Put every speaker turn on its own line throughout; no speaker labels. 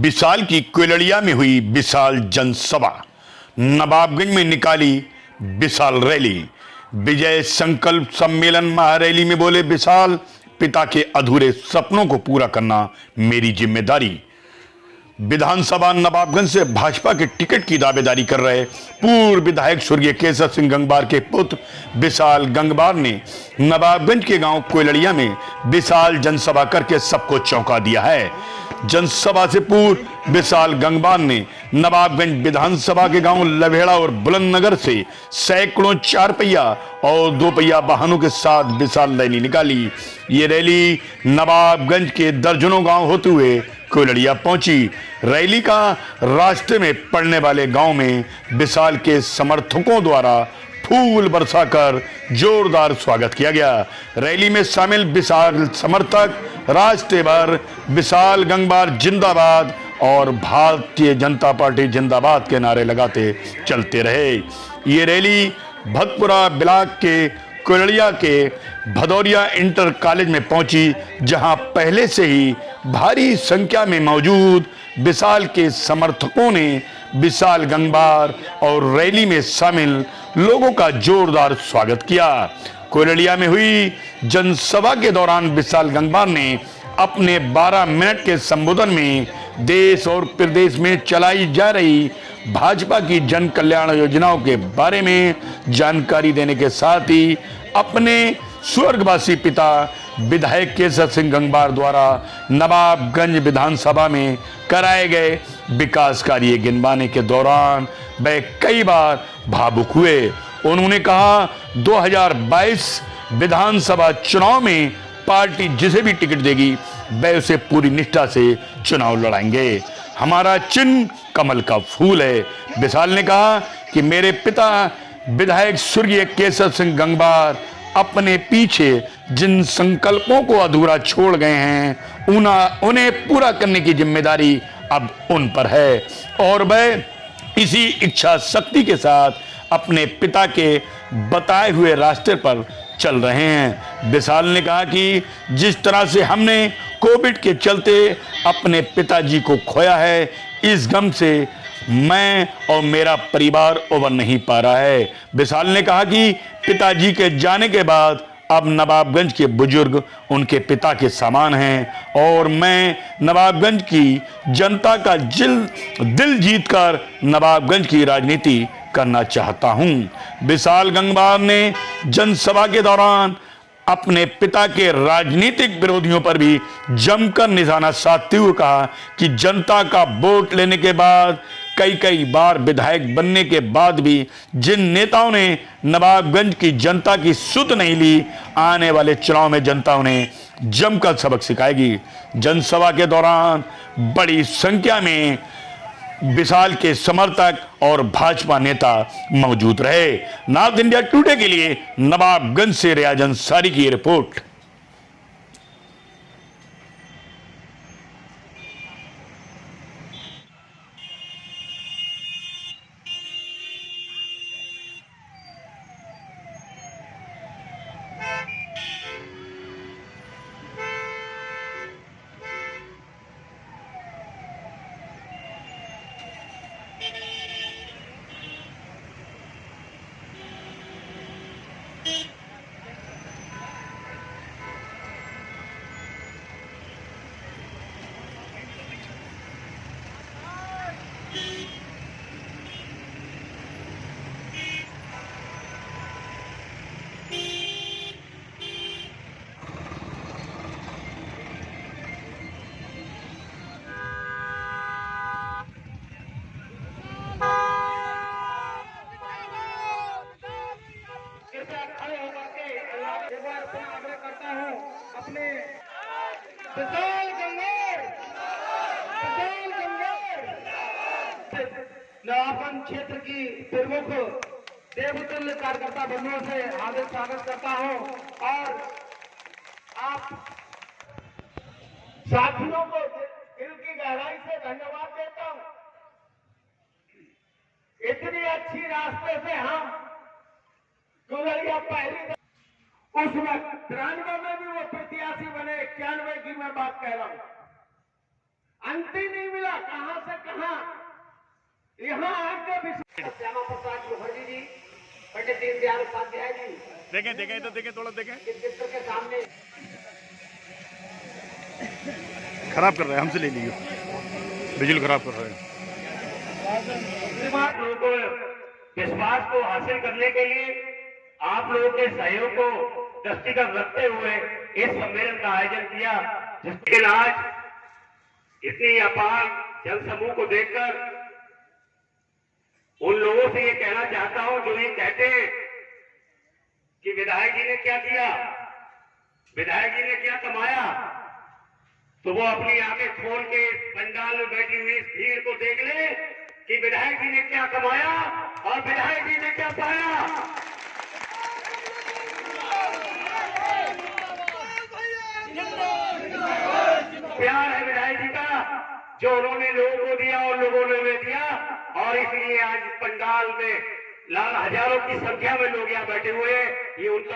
विशाल की कुलड़िया में हुई विशाल जनसभा। नवाबगंज में निकाली विशाल रैली। विजय संकल्प सम्मेलन महारैली में बोले विशाल, पिता के अधूरे सपनों को पूरा करना मेरी जिम्मेदारी। विधानसभा नवाबगंज से भाजपा के टिकट की दावेदारी कर रहे पूर्व विधायक स्वर्गीय केसर सिंह गंगवार के पुत्र विशाल गंगवार ने नवाबगंज के गांव कोयलड़िया में विशाल जनसभा करके सबको चौंका दिया है। जनसभा से पूर्व विशाल गंगवार ने नवाबगंज विधानसभा के गांव लभेड़ा और बुलंदनगर से सैकड़ों 4 पहिया और 2 पहिया वाहनों के साथ विशाल रैली निकाली। ये रैली नवाबगंज के दर्जनों गांव होते हुए कोयलड़िया पहुंची। रैली का रास्ते में पड़ने वाले गांव में विशाल के समर्थकों द्वारा फूल बरसाकर जोरदार स्वागत किया गया। रैली में शामिल विशाल समर्थक रास्ते भर विशाल गंगवार जिंदाबाद और भारतीय जनता पार्टी जिंदाबाद के नारे लगाते चलते रहे। ये रैली भतपुरा ब्लॉक के कोयलड़िया के भदौरिया इंटर कॉलेज में पहुंची, जहां पहले से ही भारी संख्या में मौजूद विशाल के समर्थकों ने विशाल गंगवार और रैली में शामिल लोगों का जोरदार स्वागत किया। कोयलड़िया में हुई जनसभा के दौरान विशाल गंगवार ने अपने 12 मिनट के संबोधन में देश और प्रदेश में चलाई जा रही भाजपा की जन कल्याण योजनाओं के बारे में जानकारी देने के साथ ही अपने स्वर्गवासी पिता विधायक केसर सिंह गंगवार द्वारा नवाबगंज विधानसभा में कराए गए विकास कार्य गिनवाने के दौरान वे कई बार भावुक हुए। उन्होंने कहा 2022 विधानसभा चुनाव में पार्टी जिसे भी टिकट देगी वे उसे पूरी निष्ठा से चुनाव लड़ाएंगे। हमारा चिन्ह कमल का फूल है। विशाल ने कहा कि मेरे पिता विधायक स्वर्गीय केसर सिंह गंगवार अपने पीछे जिन संकल्पों को अधूरा छोड़ गए हैं उन्हें पूरा करने की जिम्मेदारी अब उन पर है और वह इसी इच्छा शक्ति के साथ अपने पिता के बताए हुए रास्ते पर चल रहे हैं। विशाल ने कहा कि जिस तरह से हमने कोविड के चलते अपने पिताजी को खोया है, इस गम से मैं और मेरा परिवार उबर नहीं पा रहा है। विशाल ने कहा कि पिताजी के जाने के बाद अब नवाबगंज के बुजुर्ग उनके पिता के समान हैं और मैं नवाबगंज की जनता का दिल जीतकर नवाबगंज की राजनीति करना चाहता हूं। विशाल गंगवार ने जनसभा के दौरान अपने पिता के राजनीतिक विरोधियों पर भी जमकर निशाना साधते हुए कहा कि जनता का वोट लेने के बाद कई बार विधायक बनने के बाद भी जिन नेताओं ने नवाबगंज की जनता की सुध नहीं ली, आने वाले चुनाव में जनता उन्हें जमकर सबक सिखाएगी। जनसभा के दौरान बड़ी संख्या में विशाल के समर्थक और भाजपा नेता मौजूद रहे। नॉर्थ इंडिया टुडे के लिए नवाबगंज से रियाज अंसारी की रिपोर्ट।
अपने विशाल गंगवार नवाबगंज क्षेत्र की प्रमुख देवतुल्य कार्यकर्ता बंधुओं से हार्दिक स्वागत करता हूं और आप साथियों को दिल की गहराई से धन्यवाद देता हूं। इतनी अच्छी रास्ते से हम कोयलड़िया पहली उस वक्त 93 में भी वो प्रत्याशी बने, 91 की मैं बात कह रहा हूं। अंत ही नहीं मिला, कहां से कहां यहाँ आकर श्यामा प्रसाद मुखर्जी जी, पंडित दीनदयाल उपाध्याय जी,
देखें देखें इधर देखें, थोड़ा देखें,
इस चित्र के सामने
खराब कर रहे हैं, हमसे ले लीजिए, बिजली खराब कर रहे हैं।
लोगों को विश्वास को हासिल करने के लिए आप लोगों के सहयोग को दृष्टिगत रखते हुए इस सम्मेलन का आयोजन किया, जिसके आज इतनी अपार जन समूह को देखकर उन लोगों से ये कहना चाहता हूं जो ये कहते हैं कि विधायक जी ने क्या किया, विधायक जी ने क्या कमाया, तो वो अपनी आंखें खोल के पंडाल में बैठी हुई इस भीड़ को देख ले कि विधायक जी ने क्या कमाया और विधायक जी ने क्या पाया। प्यार है विधायक जी का जो उन्होंने लोगों को दिया और लोगों ने उन्हें दिया, और इसलिए आज पंडाल में हजारों की संख्या में लोग यहाँ बैठे हुए हैं। ये उनका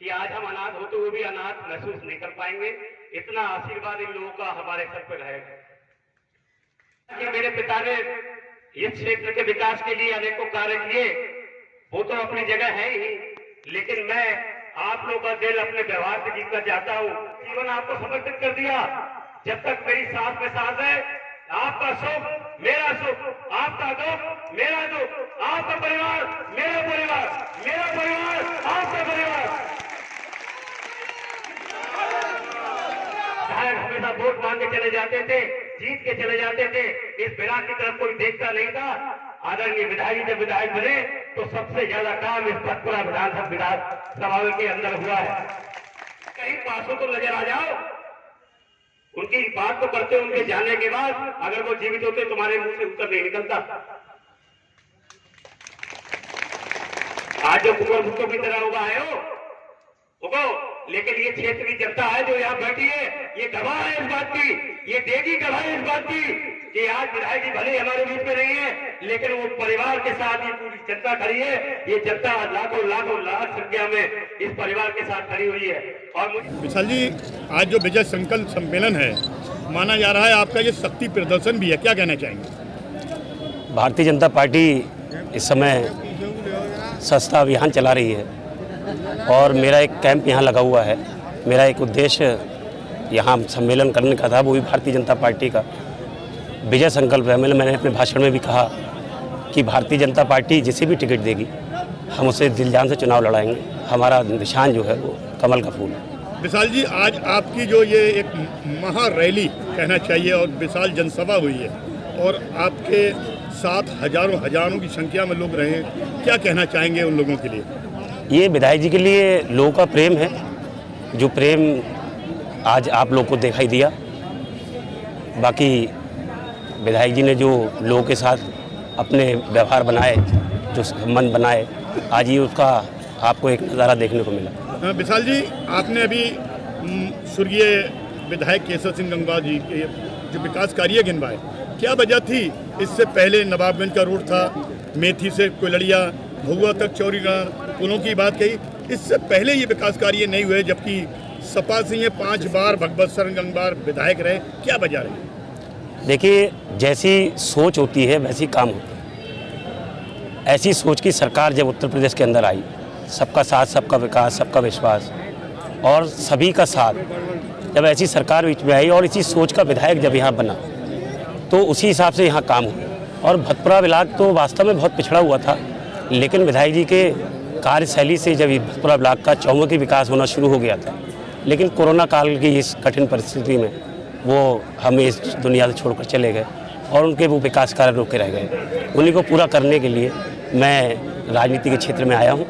कि आज हम अनाथ होते हुए भी अनाथ महसूस नहीं कर पाएंगे, इतना आशीर्वाद इन लोगों का हमारे सर पर रहेगा। कि मेरे पिता ने इस क्षेत्र के विकास के लिए अनेकों कार्य किए, वो तो अपनी जगह है ही, लेकिन मैं आप लोगों का दिल अपने व्यवहार से जीतना चाहता हूँ। जीवन आपको समर्पित कर दिया, जब तक मेरी सांस में सांस है, आपका सुख मेरा सुख, आपका दुख मेरा दुख, आपका परिवार मेरा परिवार, मेरा परिवार आपका परिवार। हमेशा वोट मांग के चले जाते थे, जीत के चले जाते थे, इस विराट की तरफ कोई देखता नहीं था। आदरणीय विधायक जब विधायक बने तो सबसे ज्यादा काम इस पटपुरा विधानसभा के अंदर हुआ है। कहीं पासों को नजर आ जाओ, उनकी बात तो करते उनके जाने के बाद, अगर वो जीवित होते तुम्हारे मुंह से उत्तर नहीं निकलता। आज जो कुकुर भुक्कों की तरह उगा है उगो, लेकिन ये क्षेत्र की जनता है जो यहाँ बैठी है, ये गवाह है इस बात की, ये देगी गवाह इस बात की कि आज विधायक जी भले हमारे बीच में नहीं है, लेकिन वो परिवार के साथ ये पूरी जनता खड़ी है। ये जनता लाखों लाखों लाख संख्या में इस परिवार के साथ खड़ी हुई है। और
विशाल जी, आज जो विजय संकल्प सम्मेलन है, माना जा रहा है आपका ये शक्ति प्रदर्शन भी है, क्या कहना चाहेंगे?
भारतीय जनता पार्टी इस समय स्वच्छता अभियान चला रही है और मेरा एक कैंप यहाँ लगा हुआ है। मेरा एक उद्देश्य यहाँ सम्मेलन करने का था, वो भी भारतीय जनता पार्टी का विजय संकल्प है। मैंने अपने भाषण में भी कहा कि भारतीय जनता पार्टी जिसे भी टिकट देगी हम उसे दिल जान से चुनाव लड़ाएंगे। हमारा निशान जो है वो कमल का फूल है।
विशाल जी, आज आपकी जो ये एक महा रैली कहना चाहिए और विशाल जनसभा हुई है और आपके साथ हजारों की संख्या में लोग रहे, क्या कहना चाहेंगे उन लोगों के लिए?
ये विधायक जी के लिए लोगों का प्रेम है, जो प्रेम आज आप लोग को दिखाई दिया। बाकी विधायक जी ने जो लोगों के साथ अपने व्यवहार बनाए, जो संबंध बनाए, आज ये उसका आपको एक नज़ारा देखने को मिला।
विशाल जी, आपने अभी स्वर्गीय विधायक केसर सिंह गंगवार जी के जो विकास कार्य गिनवाए, क्या वजह थी? इससे पहले नवाबगंज का रोड था, मेथी से कोयलड़िया, भुआ तक चौरीगांव पुलों की बात कही, इससे पहले ये विकास कार्य नहीं हुए, जबकि सपा से ये 5 बार भगवत शरण गंगवार विधायक रहे, क्या वजह रही?
देखिए, जैसी सोच होती है वैसी काम होता है। ऐसी सोच की सरकार जब उत्तर प्रदेश के अंदर आई, सबका साथ, सबका विकास, सबका विश्वास और सभी का साथ, जब ऐसी सरकार बीच में आई और इसी सोच का विधायक जब यहाँ बना तो उसी हिसाब से यहाँ काम हुआ। और भतपुरा ब्लॉक तो वास्तव में बहुत पिछड़ा हुआ था, लेकिन विधायक जी के कार्यशैली से जब भतपुरा ब्लॉक का चौमुखी विकास होना शुरू हो गया था, लेकिन कोरोना काल की इस कठिन परिस्थिति में वो हमें इस दुनिया से छोड़कर चले गए और उनके वो विकास कार्य रोके रह गए। उन्हीं को पूरा करने के लिए मैं राजनीति के क्षेत्र में आया हूँ।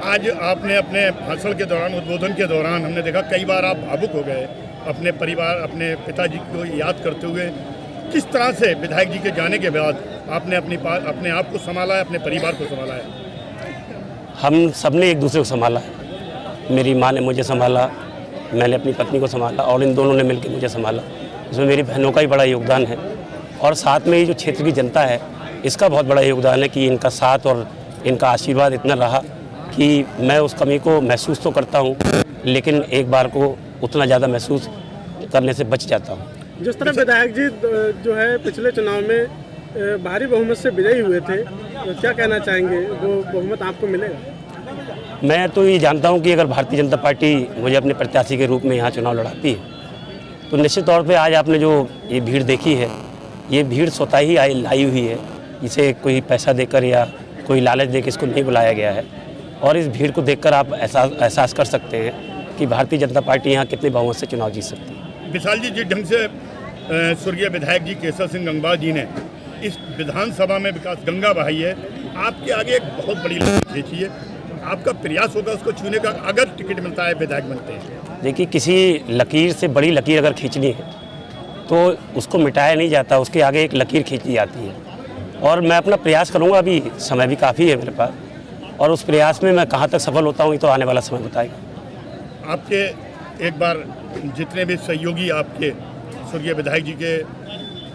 आज आपने अपने भाषण के दौरान, उद्बोधन के दौरान हमने देखा कई बार आप भावुक हो गए, अपने परिवार, अपने पिताजी को याद करते हुए। किस तरह से विधायक जी के जाने के बाद आपने अपने आप को संभाला है, अपने परिवार को संभाला है?
हम सब ने एक दूसरे को संभाला है। मेरी माँ ने मुझे संभाला, मैंने अपनी पत्नी को संभाला और इन दोनों ने मिलकर मुझे संभाला। इसमें मेरी बहनों का ही बड़ा योगदान है और साथ में ये जो क्षेत्र की जनता है, इसका बहुत बड़ा योगदान है कि इनका साथ और इनका आशीर्वाद इतना रहा कि मैं उस कमी को महसूस तो करता हूँ, लेकिन एक बार को उतना ज़्यादा महसूस करने से बच जाता हूँ।
जिस तरह विधायक जी जो है पिछले चुनाव में भारी बहुमत से विजयी हुए थे, तो क्या कहना चाहेंगे, वो बहुमत आपको मिलेगा?
मैं तो ये जानता हूँ कि अगर भारतीय जनता पार्टी मुझे अपने प्रत्याशी के रूप में यहाँ चुनाव लड़ाती है तो निश्चित तौर पे आज आपने जो ये भीड़ देखी है, ये भीड़ स्वतः ही लाई हुई है। इसे कोई पैसा देकर या कोई लालच देकर इसको नहीं बुलाया गया है। और इस भीड़ को देखकर आप एहसास कर सकते हैं कि भारतीय जनता पार्टी यहाँ कितने बहुमत से चुनाव जीत सकती है।
विशाल जी, जिस ढंग से स्वर्गीय विधायक जी केसर सिंह गंगवार जी ने इस विधानसभा में विकास गंगा बहाई है, आपके आगे एक बहुत बड़ी लकीर खींची है। आपका प्रयास होगा उसको छूने का, अगर टिकट मिलता है, विधायक बनते हैं?
देखिए, किसी लकीर से बड़ी लकीर अगर खींचनी है तो उसको मिटाया नहीं जाता, उसके आगे एक लकीर खींची जाती है। और मैं अपना प्रयास करूँगा, अभी समय भी काफ़ी है मेरे पास, और उस प्रयास में मैं कहाँ तक सफल होता हूँ ये तो आने वाला समय बताएगा।
आपके एक बार जितने भी सहयोगी आपके स्वर्गीय विधायक जी के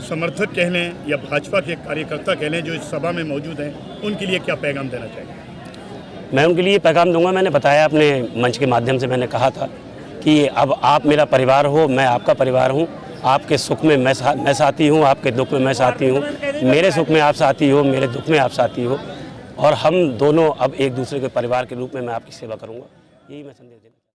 समर्थक कह लें या भाजपा के कार्यकर्ता कह लें जो इस सभा में मौजूद हैं, उनके लिए क्या पैगाम देना चाहिए?
मैं उनके लिए पैगाम दूंगा, मैंने बताया अपने मंच के माध्यम से, मैंने कहा था कि अब आप मेरा परिवार हो, मैं आपका परिवार हूँ। आपके सुख में मैं साथी हूँ, आपके दुख में मैं साथी हूँ, मेरे सुख में आप साथी हो, मेरे दुख में आप साथी हो, और हम दोनों अब एक दूसरे के परिवार के रूप में मैं आपकी सेवा करूँगा। यही मैं संदेश देना।